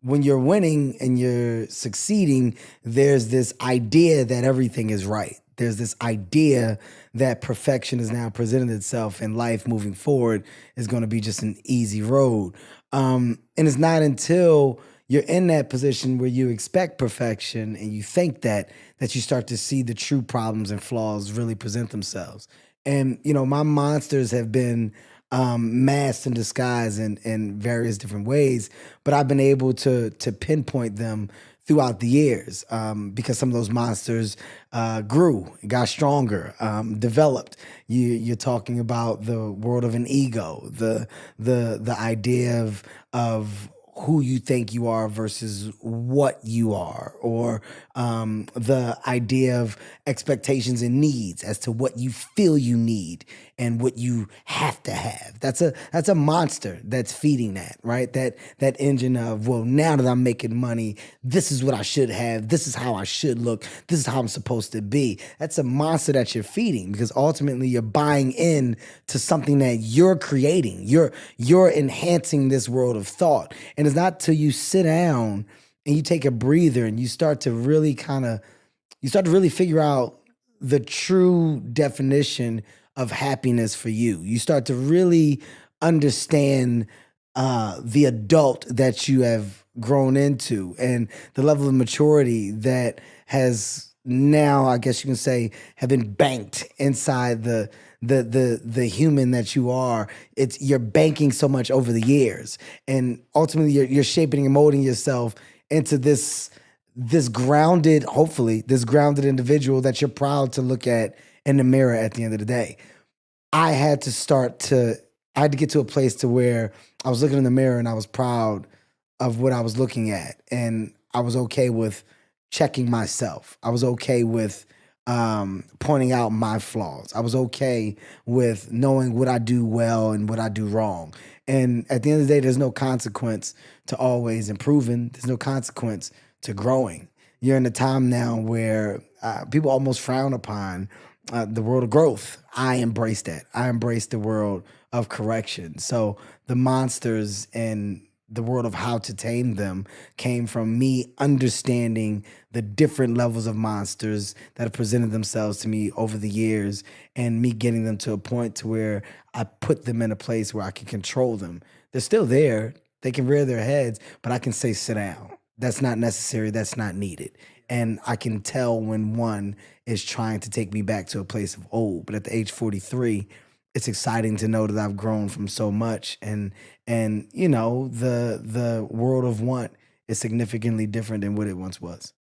When you're winning and you're succeeding, there's this idea that everything is right. There's this idea that perfection has now presented itself and life moving forward is going to be just an easy road. And it's not until you're in that position where you expect perfection and you think that you start to see the true problems and flaws really present themselves. And my monsters have been masked and disguised in various different ways, but I've been able to pinpoint them throughout the years because some of those monsters grew, got stronger, developed. You're talking about the world of an ego, the idea of who you think you are versus what you are, or the idea of expectations and needs as to what you feel you need and what you have to have. That's a monster that's feeding that, right? That engine of, well, now that I'm making money, this is what I should have. This is how I should look. This is how I'm supposed to be. That's a monster that you're feeding because ultimately you're buying in to something that you're creating. You're enhancing this world of thought. And it's not till you sit down and you take a breather and you start to really figure out the true definition of happiness for you. You start to really understand the adult that you have grown into and the level of maturity that has now, I guess you can say, have been banked inside the human that you are. You're banking so much over the years, and ultimately you're shaping and molding yourself into this grounded, hopefully, this grounded individual that you're proud to look at in the mirror at the end of the day. I had to I had to get to a place to where I was looking in the mirror and I was proud of what I was looking at. And I was okay with checking myself. I was okay with pointing out my flaws. I was okay with knowing what I do well and what I do wrong. And at the end of the day, there's no consequence to always improving. There's no consequence to growing. You're in a time now where people almost frown upon the world of growth. I embrace that. I embrace the world of correction. So the monsters and the world of how to tame them came from me understanding the different levels of monsters that have presented themselves to me over the years and me getting them to a point to where I put them in a place where I can control them. They're still there. They can rear their heads, but I can say, sit down. That's not necessary. That's not needed. And I can tell when one is trying to take me back to a place of old. But at the age 43, it's exciting to know that I've grown from so much, and the world of want is significantly different than what it once was.